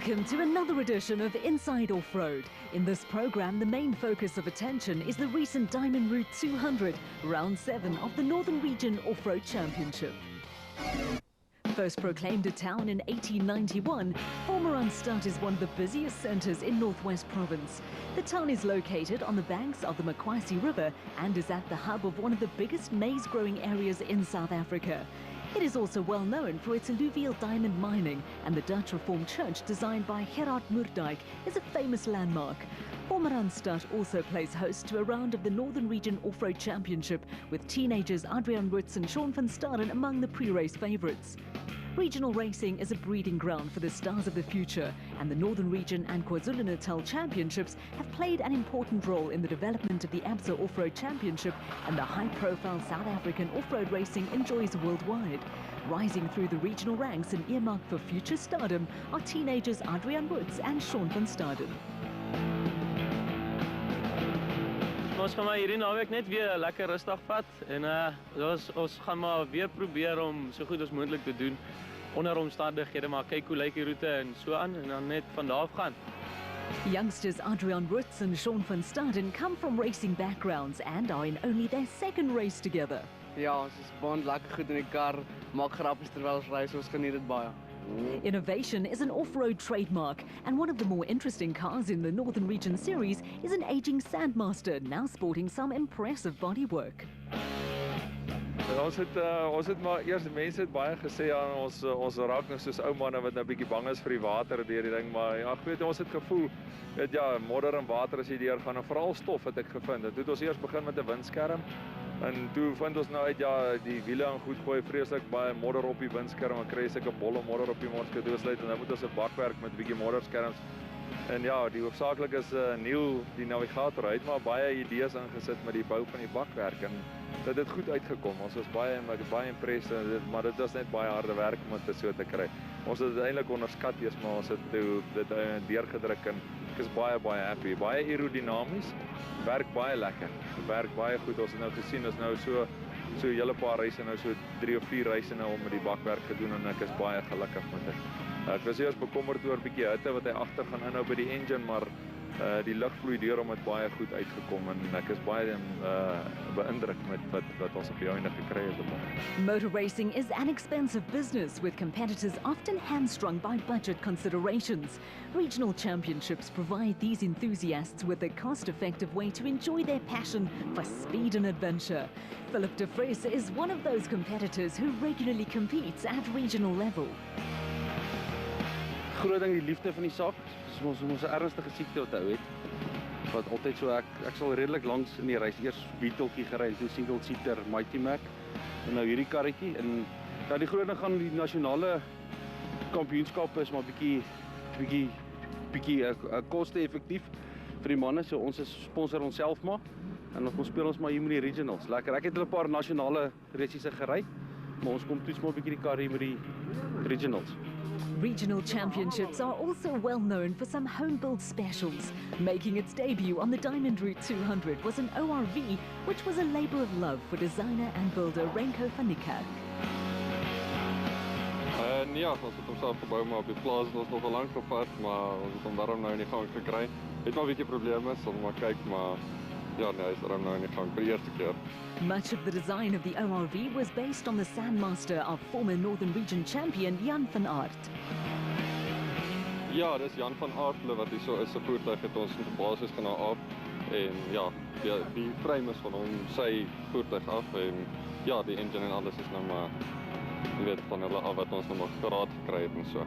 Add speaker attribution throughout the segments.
Speaker 1: Welcome to another edition of Inside Off-Road. In this program, the main focus of attention is the recent Diamond Route 200, Round 7 of the Northern Region Off-Road Championship. First proclaimed a town in 1891, Vormerangstad is one of the busiest centres in Northwest Province. The town is located on the banks of the Makwasi River and is at the hub of one of the biggest maize-growing areas in South Africa. It is also well known for its alluvial diamond mining, and the Dutch Reformed Church designed by Gerard Moerdijk is a famous landmark. Vormerangstad also plays host to a round of the Northern Region Off-Road Championship, with teenagers Adrian Roots and Sean van Staden among the pre-race favourites. Regional racing is a breeding ground for the stars of the future, and the Northern Region and KwaZulu-Natal Championships have played an important role in the development of the ABSA Off-Road Championship and the high-profile South African off-road racing enjoys worldwide. Rising through the regional ranks and earmarked for future stardom are teenagers Adrian Woods and Sean van Staden.
Speaker 2: Ons gaan maar hierdie naweek net weer lekker rustig vat en ons gaan maar weer probeer om so goed as moontlik te doen onder omstandighede, maar kyk hoe lyk die roete en so aan en dan net van daar af gaan.
Speaker 1: Youngsters Adrian Roots and Sean van Staden come from racing backgrounds and are in only their second race together.
Speaker 3: Ja, ons is bond lekker goed in die kar, maak grappies terwyl ons reis, ons geniet dit baie.
Speaker 1: Innovation is an off-road trademark, and one of the more interesting cars in the Northern Region series is an aging Sandmaster, now sporting some impressive bodywork.
Speaker 4: Ons het maar eers mense het baie gesê aan ons raak nou soos ou manne wat nou 'n bietjie bang is vir die water deur die ding, maar ja, ek weet ons het gevoel dat ja, modder en water as jy deur gaan en veral stof het ek gevind. Dit het ons eers begin met 'n windskerm. En toe vind ons nou uit ja, die wiele en goed gooi vreeslik baie modder op die windskerm en kry sulke bolle modder op die motorskadoosleit en nou moet ons 'n bakwerk met 'n bietjie modderskerms. En ja, die hoofsaaklik is Neil, die navigator, hy het maar baie idees ingesit met die bou van die bakwerk en dit het goed uitgekom. Ons was baie impressed, maar dit was net baie harde werk om dit so te kry. Ons het dit eintlik onderskat eers, maar ons het dit deurgedruk en ek is baie happy. Baie aerodinamies, werk baie lekker. Werk baie goed. Ons het nou gesien, ons nou so 'n hele paar reise nou so 3 of 4 reise nou om met die bakwerk gedoen en ek is baie gelukkig met dit. Ek was eers bekommerd oor 'n bietjie hitte wat hy agter gaan inhou by die engine, maar die lug vloei deur om dit baie goed uitgekom en ek is baie beïndruk met wat ons op die einde gekry het.
Speaker 1: Motor racing is an expensive business, with competitors often hamstrung by budget considerations. Regional championships provide these enthusiasts with a cost-effective way to enjoy their passion for speed and adventure. Philip de Vries is one of those competitors who regularly competes at regional level.
Speaker 5: Groot ding die liefde van die saak. Ons 'n ernstige siekte wat hou het. Wat altyd so ek sal redelik langs in die reis eers Beetletjie gery, so single seater Mighty Mac en nou hierdie karretjie en ja, die groot ding gaan die nasionale kampioenskap is maar bietjie koste-effektief vir die manne, so ons sponsor onsself maar en ons speel ons maar hier met die regionals. Lekker. Ek het 'n paar nasionale races gery, maar ons kom toets maar 'n bietjie die kar hier met die regionals.
Speaker 1: Regional championships are also well known for some home-built specials. Making its debut on the Diamond Route 200 was an ORV, which was a labour of love for designer and builder Renko van Niekerk.
Speaker 4: Ja, ons het hom self gebou, maar op die plaas het ons nog 'n lang gevat, maar ons het hom daarom nou in die gang gekry. Het maar 'n bietjie probleme, sal maar kyk, maar ja, nee, hy is daarom nou in die gang vir die eerste keer.
Speaker 1: Much of the design of the ORV was based on the Sandmaster of former Northern Region champion Jan van Aert.
Speaker 4: Ja, dis Jan van Aert wat hier so is, 'n voertuig het ons in die basis gaan af en ja, die frame is van hom, sy voertuig af en ja, die engine en alles is nou maar jy weet van hulle af wat ons nog geraad gekry het en so.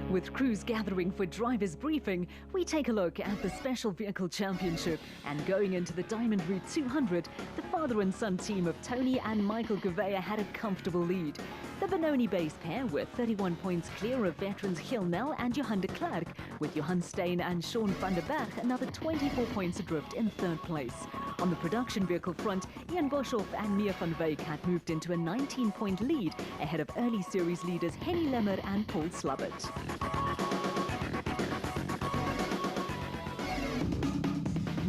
Speaker 1: With crews gathering for drivers' briefing, we take a look at the Special Vehicle Championship, and going into the Diamond Route 200, the father and son team of Tony and Michael Gouveia had a comfortable lead. The Benoni-based pair were 31 points clear of veterans Giel Nel and Johan de Klerk, with Johan Steyn and Sean van der Berg another 24 points adrift in third place. On the production vehicle front, Ian Boshoff and Mia van Wyk had moved into a 19-point lead ahead of early series leaders Henny Lemmer and Paul Slubbert.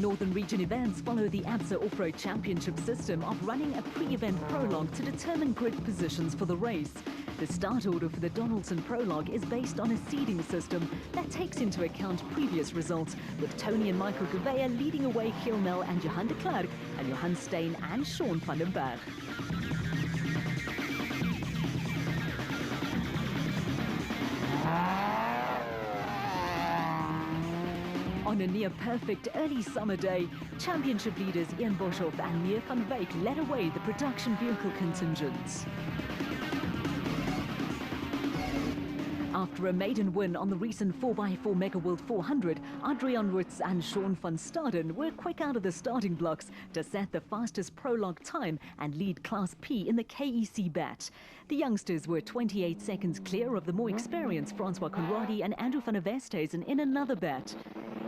Speaker 1: Northern Region events follow the ABSA Off-Road Championship system of running a pre-event prologue to determine grid positions for the race. The start order for the Donaldson Prologue is based on a seeding system that takes into account previous results, with Tony and Michael Gouveia leading away Giel Nel and Johan de Klerk, and Johan Steyn and Sean van den Berg. On a near-perfect early summer day, championship leaders Ian Boshoff and Mia van Wyk led away the production vehicle contingents. After a maiden win on the recent 4x4 Mega World 400, Adrian Roots and Sean van Staden were quick out of the starting blocks to set the fastest prologue time and lead Class P in the KEC bat. The youngsters were 28 seconds clear of the more experienced Francois Conradi and Andrew van der Westhuizen in another bat.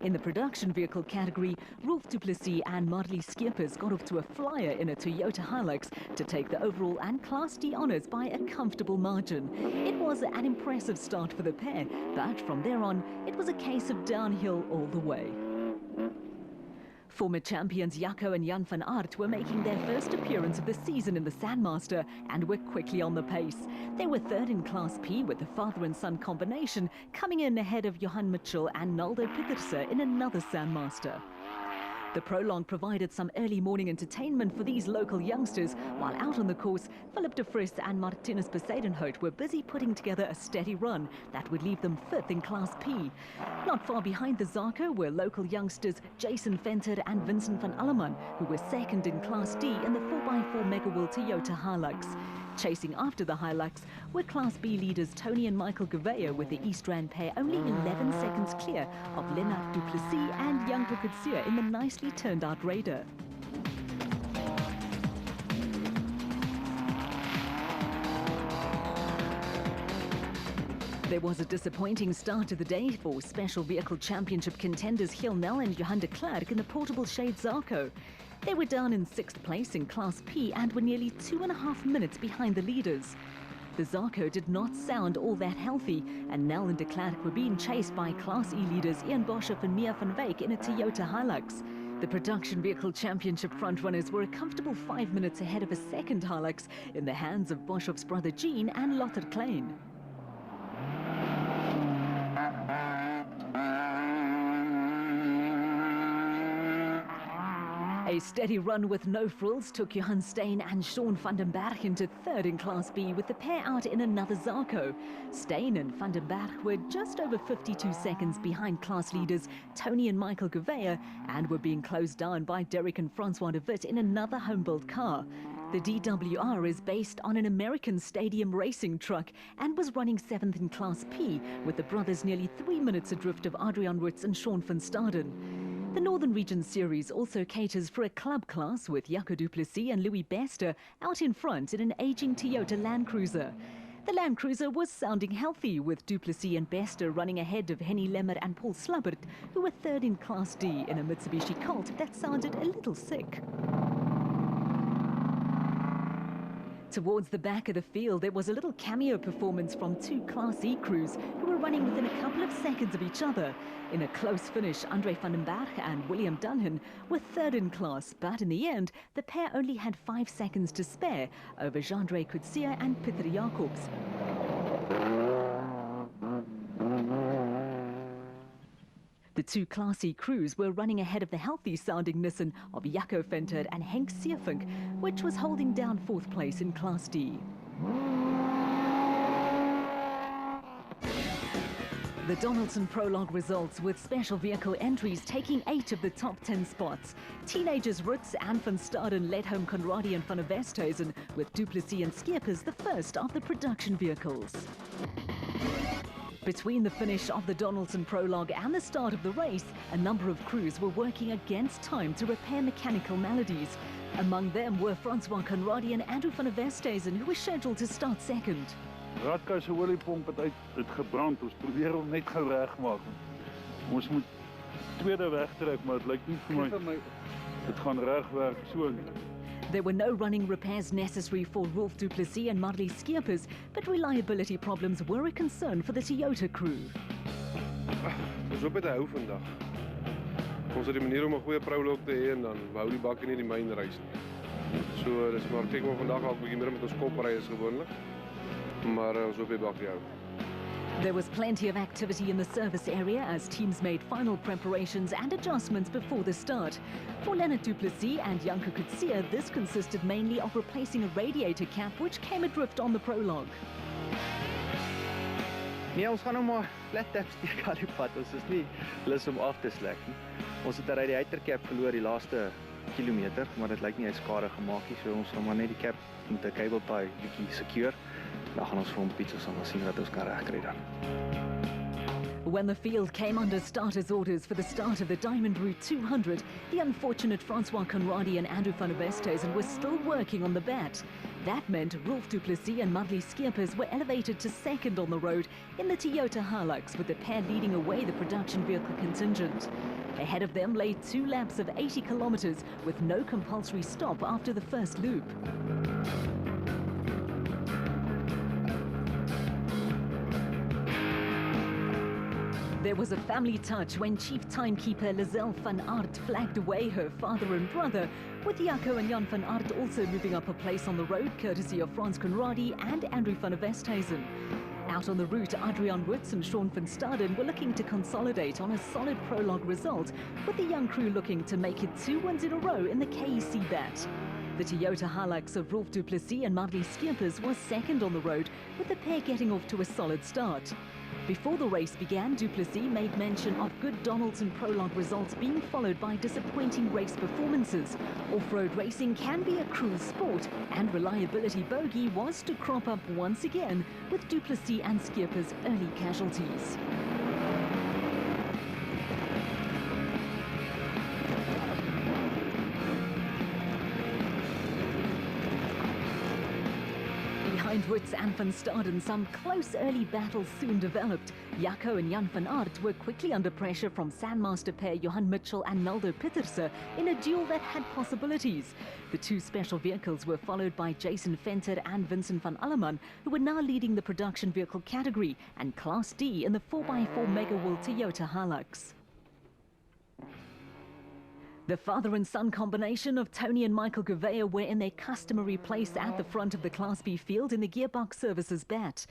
Speaker 1: In the production vehicle category, Rolf du Plessis and Marley Skeepers got off to a flyer in a Toyota Hilux to take the overall and Class D honours by a comfortable margin. It was an impressive start for the pair, but from there on, it was a case of downhill all the way. Former champions Jaco and Jan van Aert were making their first appearance of the season in the Sandmaster and were quickly on the pace. They were third in Class P with the father and son combination, coming in ahead of Johan Mitchell and Naldo Pieterse in another Sandmaster. The prologue provided some early morning entertainment for these local youngsters, while out on the course, Philip de Vries and Martinus Bezuidenhout were busy putting together a steady run that would leave them fifth in Class P. Not far behind the Zarco were local youngsters Jason Venter and Vincent van Alleman, who were second in Class D in the 4x4 Mega World Toyota Hilux. Chasing after the Hilux were Class B leaders Tony and Michael Gouveia, with the East Rand pair only 11 seconds clear of Lennart du Plessis and Jan Coetzee in the nicely turned out Raider. There was a disappointing start to the day for Special Vehicle Championship contenders Giel Nel and Johan de Klerk in the portable shade Zarco. They were down in 6th place in Class P and were nearly 2.5 minutes behind the leaders. The Zarco did not sound all that healthy, and Nel and de Klerk were being chased by Class E leaders Ian Boshoff and Mia van Wyk in a Toyota Hilux. The Production Vehicle Championship frontrunners were a comfortable 5 minutes ahead of a second Hilux in the hands of Boshoff's brother Jean and Lothar Klein. A steady run with no frills took Johan Steyn and Sean van den Berg into third in Class B, with the pair out in another Zarco. Steyn and van den Berg were just over 52 seconds behind class leaders Tony and Michael Gouveia, and were being closed down by Derek and Francois de Witt in another home-built car. The DWR is based on an American stadium racing truck and was running 7th in Class P, with the brothers nearly 3 minutes adrift of Adrian Roots and Sean van Staden. The Northern Region Series also caters for a club class, with Jaco du Plessis and Louis Bester out in front in an aging Toyota Land Cruiser. The Land Cruiser was sounding healthy, with du Plessis and Bester running ahead of Henny Lemmer and Paul Slubbert, who were third in Class D in a Mitsubishi Colt that sounded a little sick. Towards the back of the field, there was a little cameo performance from two Class E crews who were running within a couple of seconds of each other. In a close finish, Andre van den Berg and William Dunhan were third in class, but in the end, the pair only had 5 seconds to spare over Jean-Andre Coetzee and Pieter Jacobs. The two Class E crews were running ahead of the healthy-sounding Nissan of Jaco Venter and Henk Seervink, which was holding down 4th place in Class D. The Donaldson Prologue results, with special vehicle entries taking 8 of the top 10 spots. Teenagers Roots and van Staden led home Conradi and van der Westhuizen, with du Plessis and Skeepers the first of the production vehicles. Between the finish of the Donaldson Prologue and the start of the race, a number of crews were working against time to repair mechanical maladies. Among them were Francois Conradi and Andrew van der Westhuizen, who were scheduled to start second.
Speaker 6: Radko se oliepomp het gebrand. Ons probeer hom net gou regmaak. Ons moet tweede wegtrek, maar dit lyk nie vir my dit gaan regwerk so nie.
Speaker 1: There were no running repairs necessary for Rolf du Plessis and Marley Skeepers, but reliability problems were a concern for the Toyota crew.
Speaker 7: Ons hoop dit hou vandag. Ons het die manier om 'n goeie prologue te hê en dan hou die bak nie die mynreis nie. So dis maar kyk maar vandag al 'n bietjie meer met ons kop ry as gewoonlik. Maar ons hoop hy bakkie hou.
Speaker 1: There was plenty of activity in the service area as teams made final preparations and adjustments before the start. For Leonard du Plessis and Janko Kutsia, this consisted mainly of replacing a radiator cap which came adrift on the prologue.
Speaker 8: Nee, ons gaan nou maar flat tap steek al die pad. Ons is nie lus om af te slek nie. Ons het 'n radiator cap verloor die laaste kilometer, maar dit lyk nie hy skade gemaak nie, so ons gaan maar net die cap met 'n cable tie bietjie secure. Dan gaan ons vir hom pizza sal maar sien wat ons kan regkry dan.
Speaker 1: When the field came under starters' orders for the start of the Diamond Route 200, the unfortunate Francois Conradi and Andrew van der Westhuizen were still working on the bat. That meant Rolf du Plessis and Madly Skeepers were elevated to second on the road in the Toyota Hilux, with the pair leading away the production vehicle contingent. Ahead of them lay 2 laps of 80 kilometers with no compulsory stop after the first loop. There was a family touch when Chief Timekeeper Lizelle van Aert flagged away her father and brother, with Jaco and Jan van Aert also moving up a place on the road courtesy of Frans Conradi and Andrew van der Westhuizen. Out on the route, Adrian Woods and Sean van Staden were looking to consolidate on a solid prologue result, with the young crew looking to make it 2 wins in a row in the KEC bat. The Toyota Hilux of Rolf du Plessis and Madly Skeepers was second on the road, with the pair getting off to a solid start. Before the race began, du Plessis made mention of good Donaldson prologue results being followed by disappointing race performances. Off-road racing can be a cruel sport, and reliability bogey was to crop up once again, with du Plessis and Skeepers' early casualties. Behind Woods and van Staden, some close early battles soon developed. Jaco and Jan van Aert were quickly under pressure from Sandmaster pair Johan Mitchell and Naldo Pieterse in a duel that had possibilities. The 2 special vehicles were followed by Jason Venter and Vincent van Alleman, who were now leading the production vehicle category and Class D in the 4x4 Mega World Toyota Hilux. The father and son combination of Tony and Michael Gouveia were in their customary place at the front of the Class B field in the Gearbox Services bat.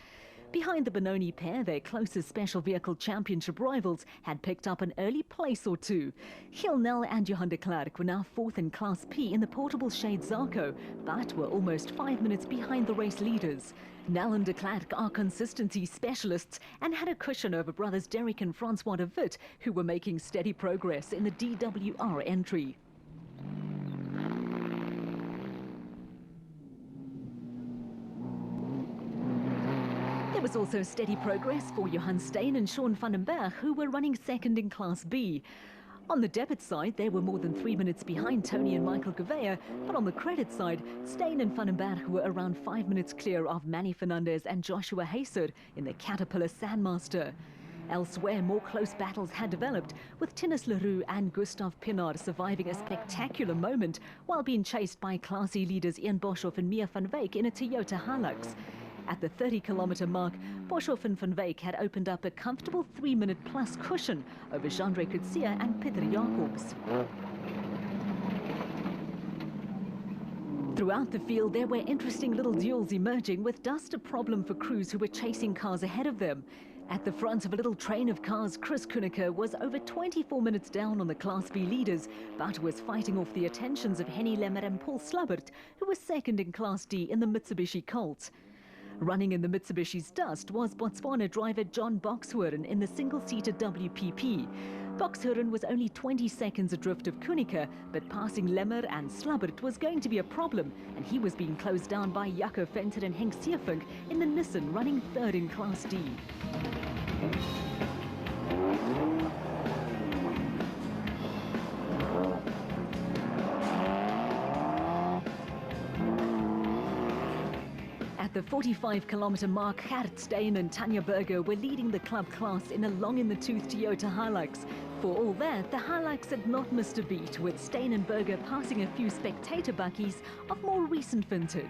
Speaker 1: Behind the Benoni pair, their closest special vehicle championship rivals had picked up an early place or two. Gil Nel and Johan de Klerk were now 4th in Class P in the portable shade Zarco, but were almost 5 minutes behind the race leaders. Nel and de Klerk are consistency specialists and had a cushion over brothers Derek and Francois de Witt, who were making steady progress in the DWR entry. There was also steady progress for Johan Steyn and Sean van den Berg, who were running second in Class B. On the debit side, they were more than 3 minutes behind Tony and Michael Gouveia, but on the credit side, Steyn and van den Berg were around 5 minutes clear of Manny Fernandez and Joshua Hayser in the Caterpillar Sandmaster. Elsewhere, more close battles had developed, with Tinus Leroux and Gustav Pinard surviving a spectacular moment while being chased by Class E leaders Ian Boshoff and Mia van Wyk in a Toyota Hilux. At the 30-kilometer mark, Boshoff and van Wyk had opened up a comfortable 3-minute plus cushion over Jandre Kutsia and Peter Jacobs. Throughout the field, there were interesting little duels emerging, with dust a problem for crews who were chasing cars ahead of them. At the front of a little train of cars, Chris Kuneker was over 24 minutes down on the Class B leaders, but was fighting off the attentions of Henny Lemmer and Paul Slubbert, who was second in Class D in the Mitsubishi Colt. Running in the Mitsubishi's dust was Botswana driver John Boxhoorn in the single-seater WPP. Boxhoorn was only 20 seconds adrift of Kuneker, but passing Lemmer and Slubbert was going to be a problem, and he was being closed down by Jaco Venter and Henk Seefunk in the Nissan, running third in Class D. At the 45-kilometer mark, Gert Steyn and Tanya Berger were leading the club class in a long-in-the-tooth Toyota Hilux. For all that, the Hilux had not missed a beat, with Steyn and Berger passing a few spectator buckies of more recent vintage.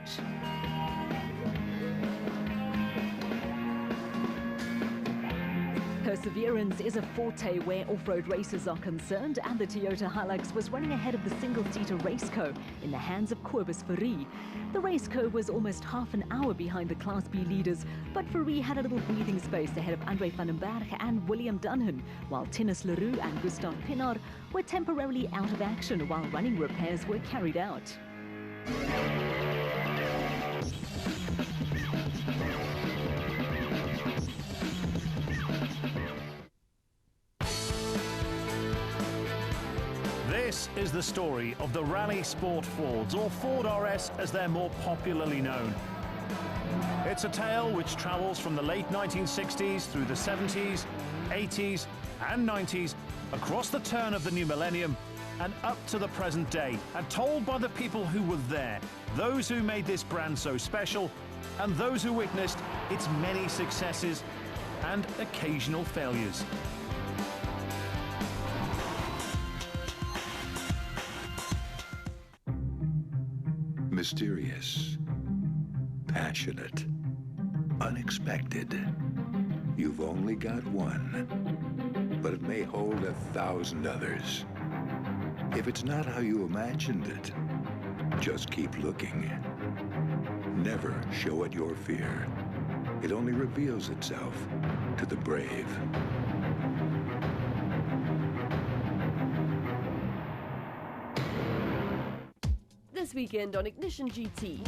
Speaker 1: Perseverance is a forte where off-road races are concerned, and the Toyota Hilux was running ahead of the single-seater Raceco in the hands of Cobus Fourie. The Raceco was almost half an hour behind the Class B leaders, but Fourie had a little breathing space ahead of Andre van den Berg and William Dunhan, while Tinus Leroux and Gustav Pinard were temporarily out of action while running repairs were carried out.
Speaker 9: This is the story of the Rally Sport Fords, or Ford RS as they're more popularly known. It's a tale which travels from the late 1960s through the 70s, 80s and 90s, across the turn of the new millennium and up to the present day, and told by the people who were there, those who made this brand so special and those who witnessed its many successes and occasional failures.
Speaker 10: Mysterious, passionate, unexpected. You've only got one, but it may hold 1,000 others. If it's not how you imagined it, just keep looking. Never show it your fear. It only reveals itself to the brave.
Speaker 11: This weekend on Ignition GT.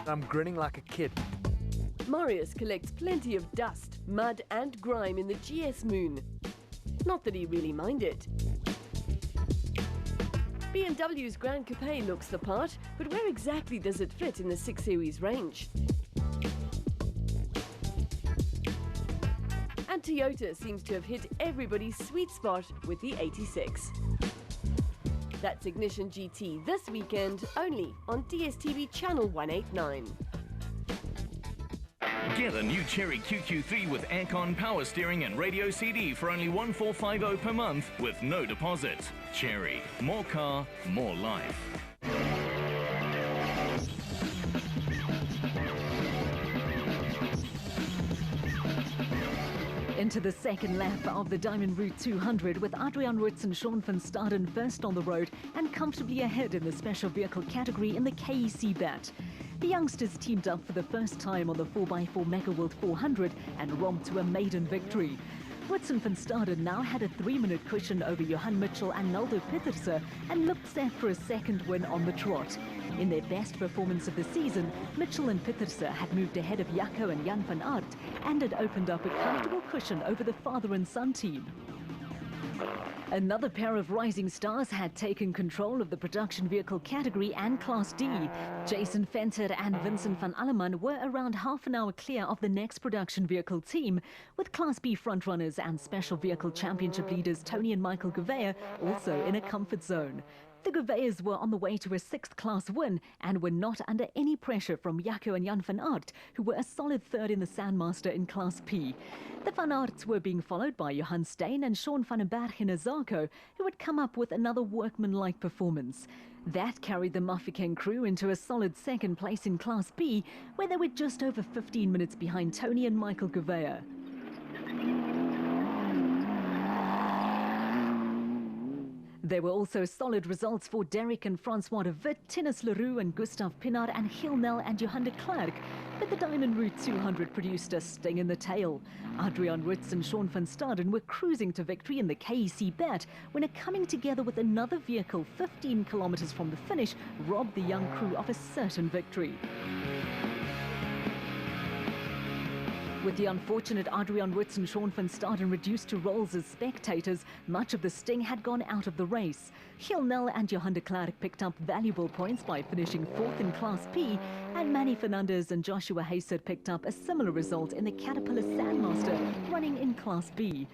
Speaker 12: I'm grinning like a kid.
Speaker 11: Marius collects plenty of dust, mud and grime in the GS Moon. Not that he really minded. BMW's Grand Coupe looks the part, but where exactly does it fit in the 6 Series range? And Toyota seems to have hit everybody's sweet spot with the 86. That's Ignition GT this weekend, only on DSTV Channel 189.
Speaker 13: Get a new Chery QQ3 with aircon, power steering and radio CD for only $1,450 per month with no deposit. Chery, more car, more life.
Speaker 1: Into the second lap of the Diamond Route 200 with Adrian Roots and Sean van Staden first on the road and comfortably ahead in the special vehicle category in the KEC BAT. The youngsters teamed up for the first time on the 4x4 Mega World 400 and romped to a maiden victory. Roots and van Staden now had a 3-minute cushion over Johan Mitchell and Naldo Pieterse and looked set for a second win on the trot. In their best performance of the season, Mitchell and Pieterse had moved ahead of Jaco and Jan van Aert and had opened up a comfortable cushion over the father and son team. Another pair of rising stars had taken control of the production vehicle category and Class D. Jason Venter and Vincent van Alleman were around half an hour clear of the next production vehicle team, with Class B frontrunners and special vehicle championship leaders Tony and Michael Gouveia also in a comfort zone. The Gouveias were on the way to a 6th class win and were not under any pressure from Jaco and Jan van Aert, who were a solid third in the Sandmaster in Class P. The Van Aerts were being followed by Johan Steyn and Sean van den Berg in a Zarco, who had come up with another workmanlike performance. That carried the Mafeking crew into a solid second place in Class B, where they were just over 15 minutes behind Tony and Michael Gouveia. There were also solid results for Derek and Francois de Witt, Tinus Leroux and Gustav Pinard and Gilles Nel and Johan de Klerk, but the Diamond Route 200 produced a sting in the tail. Adrian Roots and Sean van Staden were cruising to victory in the KEC BAT when a coming together with another vehicle 15 kilometers from the finish robbed the young crew of a certain victory. With the unfortunate Adrian Roots and Sean van Staden reduced to roles as spectators, much of the sting had gone out of the race. Gilles Nel and Johan de Klerk picked up valuable points by finishing 4th in Class P, and Manny Fernandez and Joshua Hayser picked up a similar result in the Caterpillar Sandmaster, running in Class B.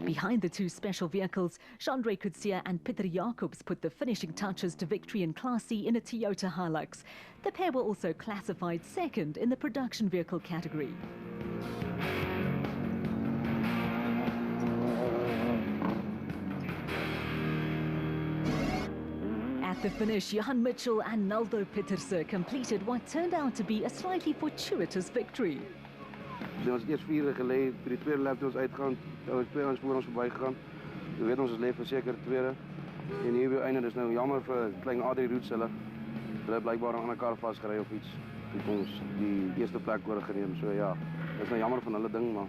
Speaker 1: Behind the two special vehicles, Chandre Coetzee and Pieter Jacobs put the finishing touches to victory in Class C in a Toyota Hilux. The pair were also classified second in the production vehicle category. At the finish, Johan Mitchell and Naldo Pieterse completed what turned out to be a slightly fortuitous victory.
Speaker 3: Ons was eers 4 uur gelê, by die tweede lap toe ons uitgaan, ou 2 ons voor ons verbygegaan. Jy weet ons is lê verseker tweede. En hier by einde, dis nou jammer vir klein Adrie Roots hulle. Hulle blykbaar aan 'n ander kar vasgery of iets. Het ons die eerste plek oorgeneem. So ja, dis nou jammer van hulle ding, maar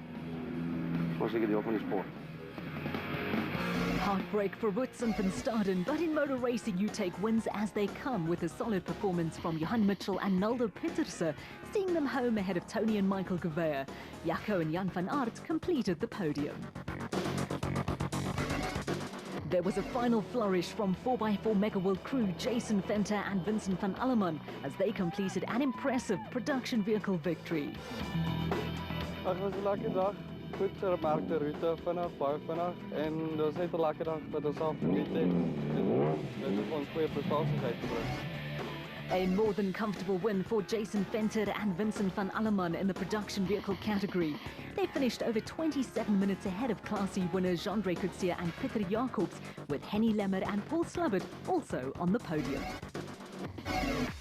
Speaker 3: ons seker deel van die sport.
Speaker 1: Heartbreak for Woodson van Staden, but in motor racing you take wins as they come with a solid performance from Johan Mitchell and Naldo Pieterse, seeing them home ahead of Tony and Michael Gouveia. Jaco and Jan van Aert completed the podium. There was a final flourish from 4x4 Mega World crew Jason Venter and Vincent van Alleman as they completed an impressive production vehicle victory.
Speaker 3: Ag, was 'n lekker dag. Goed gemerkte route, baie vinnig en dit was net 'n lekker dag wat ons al geniet het. Dit het ons goeie prestasies uitgebring.
Speaker 1: A more than comfortable win for Jason Venter and Vincent van Alleman in the production vehicle category. They finished over 27 minutes ahead of Class E winners Jean-Dré Coetzee and Pieter Jacobs, with Henny Lemmer and Paul Slubbert also on the podium.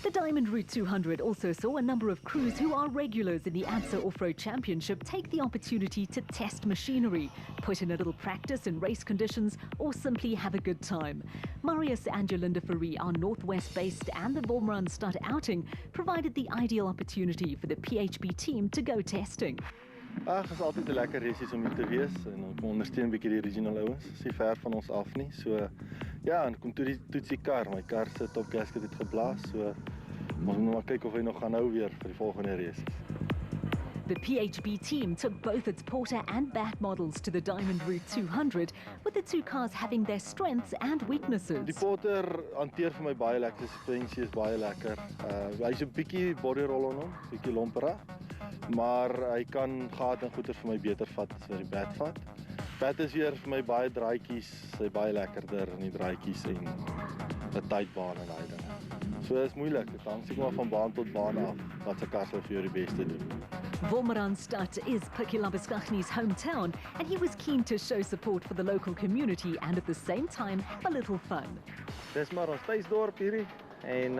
Speaker 1: The Diamond Route 200 also saw a number of crews who are regulars in the ABSA Off-Road Championship take the opportunity to test machinery, put in a little practice in race conditions, or simply have a good time. Marius and Jolinda Fourie are Northwest-based, and the Wolmaranstad Stad outing provided the ideal opportunity for the PHB team to go testing.
Speaker 8: Ag, is altyd 'n lekker races om hier te wees en ons ondersteun 'n bietjie die regional ouens. Dis nie ver van ons af nie. So ja, en kom toe die toetsie kar. My kar se top gasket het geblaas. So ons moet maar kyk of hy nog gaan hou weer vir die volgende races.
Speaker 1: The PHB team took both its Porter and Bat models to the Diamond Route 200, with the two cars having their strengths and weaknesses.
Speaker 8: Die Porter hanteer vir my baie lekker, suspensie is baie lekker. Hy's 'n bietjie body roll on hom, bietjie lomperig, maar hy kan gehad en goeder vir my beter vat as wat die Bat vat. Bat is weer vir my baie draaitjies, hy baie lekkerder in die draaitjies en 'n tight baan en daai dinge. So is moeilik, dit hang seker maar van baan tot baan af wat se kar sal vir jou die beste doen.
Speaker 1: Wolmaranstad is Pikkie Labuskaghni's hometown, and he was keen to show support for the local community and at the same time have a little fun.
Speaker 8: Dis maar ons tuisdorp hierdie en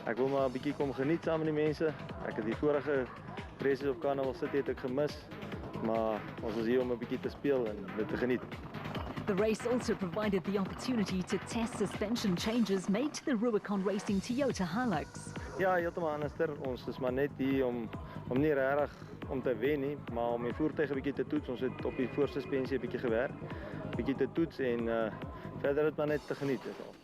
Speaker 8: ek wil maar 'n bietjie kom geniet saam met die mense. Ek het die vorige races op Carnival City het ek gemis, maar ons is hier om 'n bietjie te speel en dit te geniet.
Speaker 1: The race also provided the opportunity to test suspension changes made to the Rubicon Racing Toyota Hilux.
Speaker 8: Ja, heeltemal anderster. Ons is maar net hier om nie regtig om te wen nie, maar om die voertuig 'n bietjie te toets. Ons het op die voorsuspensie 'n bietjie gewerk, bietjie te toets en verder het maar net te geniet is al.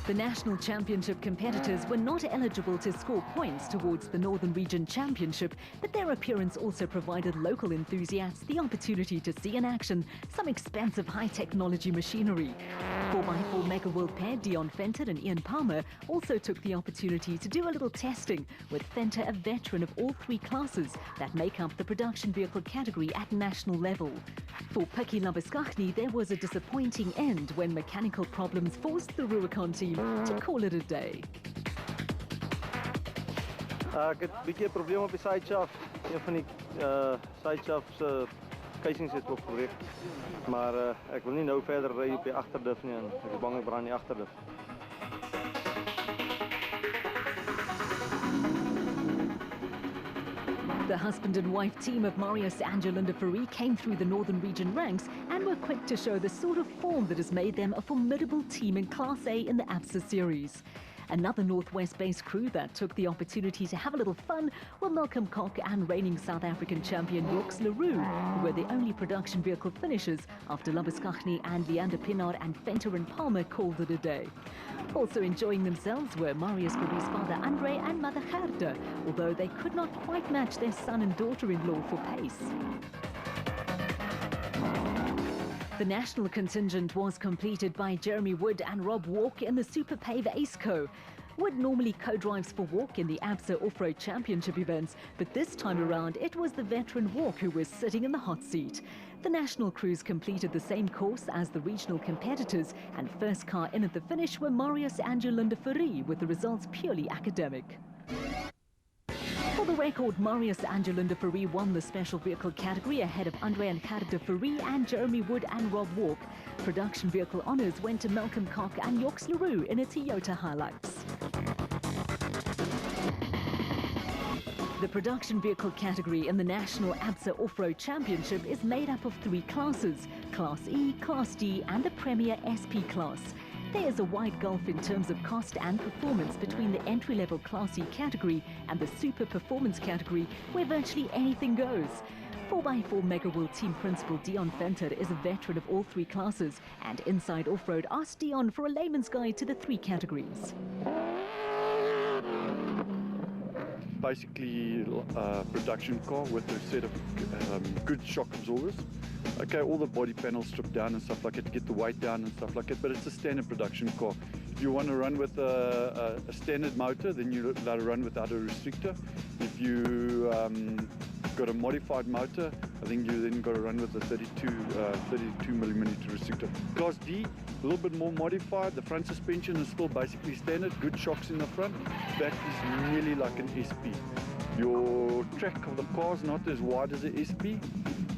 Speaker 1: The National Championship competitors were not eligible to score points towards the Northern Region Championship, but their appearance also provided local enthusiasts the opportunity to see in action some expensive high-technology machinery. 4x4 Mega World pair Dion Venter and Ian Palmer also took the opportunity to do a little testing, with Venter a veteran of all three classes that make up the production vehicle category at national level. For Pikkie Labuskaghni, there was a disappointing end when mechanical problems forced the Rubicon team to call it a day.
Speaker 8: Ek het 'n bietjie 'n probleem op die sideshaft. Een van die sideshafts se casings het opgebreek. Maar ek wil nie nou verder ry op die agterdif nie en ek is bang ek brand die agterdif.
Speaker 1: The husband and wife team of Marius and Jolinda Fourie came through the Northern Region ranks and were quick to show the sort of form that has made them a formidable team in Class A in the ABSA series. Another Northwest-based crew that took the opportunity to have a little fun were Malcolm Koch and reigning South African champion Yorks Leroux, who were the only production vehicle finishers after Labuskaghni and Leander Pinard and Venter and Palmer called it a day. Also enjoying themselves were Marius Fourie's father Andre and mother Gerda, although they could not quite match their son and daughter-in-law for pace. The national contingent was completed by Jeremy Wood and Rob Walk in the Super Pave Aceco. Wood normally co-drives for Walk in the ABSA Off-Road Championship events, but this time around it was the veteran Walk who was sitting in the hot seat. The national crews completed the same course as the regional competitors, and first car in at the finish were Marius and Jolinda Fourie, with the results purely academic. For the record, Marius and Jolinda Fourie won the special vehicle category ahead of Andre and Gerda Fourie and Jeremy Wood and Rob Walk. Production vehicle honours went to Malcolm Koch and Yorks Leroux in a Toyota Hilux. The production vehicle category in the National ABSA Off-Road Championship is made up of 3 classes: Class E, Class D and the Premier SP class. There is a wide gulf in terms of cost and performance between the entry-level Class E category and the Super Performance category, where virtually anything goes. 4x4 Mega World Team Principal Dion Venter is a veteran of all 3 classes, and Inside Off-Road asked Dion for a layman's guide to the 3 categories.
Speaker 6: Basically a production car with a set of good shock absorbers. Okay, all the body panels stripped down and stuff like that to get the weight down and stuff like that, but it's a standard production car. If you want to run with a standard motor, then you're allowed to run without a restrictor. If you got a modified motor, I think you then got to run with a 32mm restrictor. Class D, a little bit more modified. The front suspension is still basically standard, good shocks in the front. Back is nearly like an SP. Your track of the car is not as wide as an SP,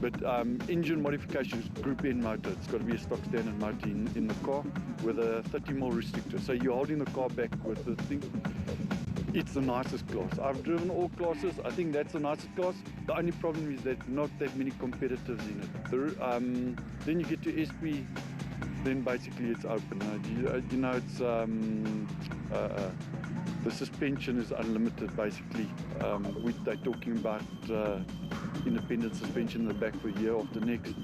Speaker 6: but engine modifications, Group N motor. It's got to be a stock standard motor in the car with a 30mm restrictor. So you're holding the car back with the thing. It's the nicest class. I've driven all classes. I think that's the nicest class. The only problem is that not that many competitors in it. Then you get to SP, then basically it's open. You know, it's the suspension is unlimited basically. They're talking about independent suspension in the back for a year after next.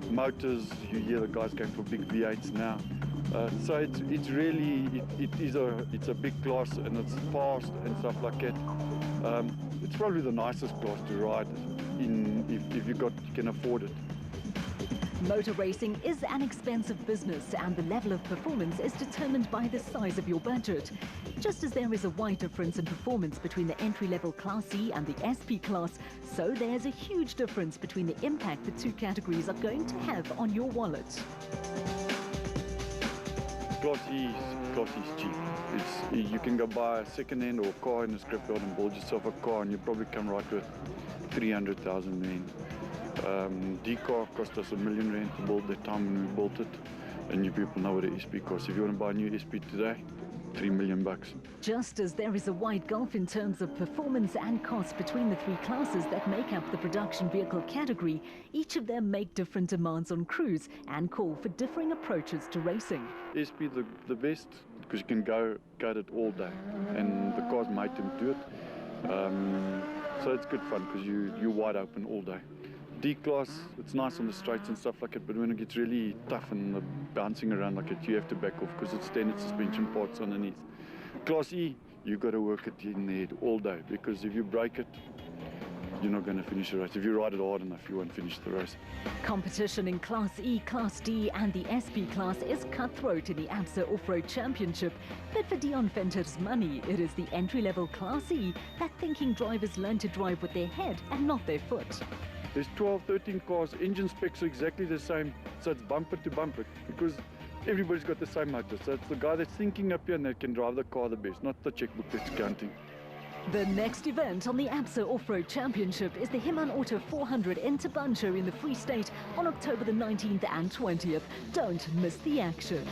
Speaker 6: Motors, you hear the guys going for big V8s now. So it's really it's a big class and it's fast and stuff like that. It's probably the nicest class to ride in if you can afford it.
Speaker 1: Motor racing is an expensive business, and the level of performance is determined by the size of your budget. Just as there is a wide difference in performance between the entry-level Class E and the SP class, so there's a huge difference between the impact the 2 categories are going to have on your wallet.
Speaker 6: Class E is cheap. You can go buy a second-hand or a car in a scrapyard and build yourself a car, and you probably come right with 300,000 rand. D car cost us R1 million to build that time when we built it, and you people know what a SP costs. If you want to buy a new SP today, $3 million.
Speaker 1: Just as there is a wide gulf in terms of performance and cost between the 3 classes that make up the production vehicle category, each of them make different demands on crews and call for differing approaches to racing.
Speaker 6: SP the best because you can go at it all day, and the car's made to do it. So it's good fun because you're wide open all day. D class, it's nice on the straights and stuff like that, but when it gets really tough and bouncing around like it, you have to back off because it's standard suspension parts underneath. Class E, you got to work it in the head all day, because if you break it, you're not going to finish the race. If you ride it hard enough, you won't finish the race.
Speaker 1: Competition in Class E, Class D and the SP class is cutthroat in the ABSA Off-Road Championship, but for Dion Venter's money, it is the entry-level Class E that thinking drivers learn to drive with their head and not their foot.
Speaker 6: There's 12, 13 cars, engine specs are exactly the same, so it's bumper to bumper, because everybody's got the same motor. So it's the guy that's thinking up here and that can drive the car the best, not the checkbook that's counting.
Speaker 1: The next event on the ABSA Off-Road Championship is the Himan Auto 400 in Tabancho in the Free State on October the 19th and 20th. Don't miss the action.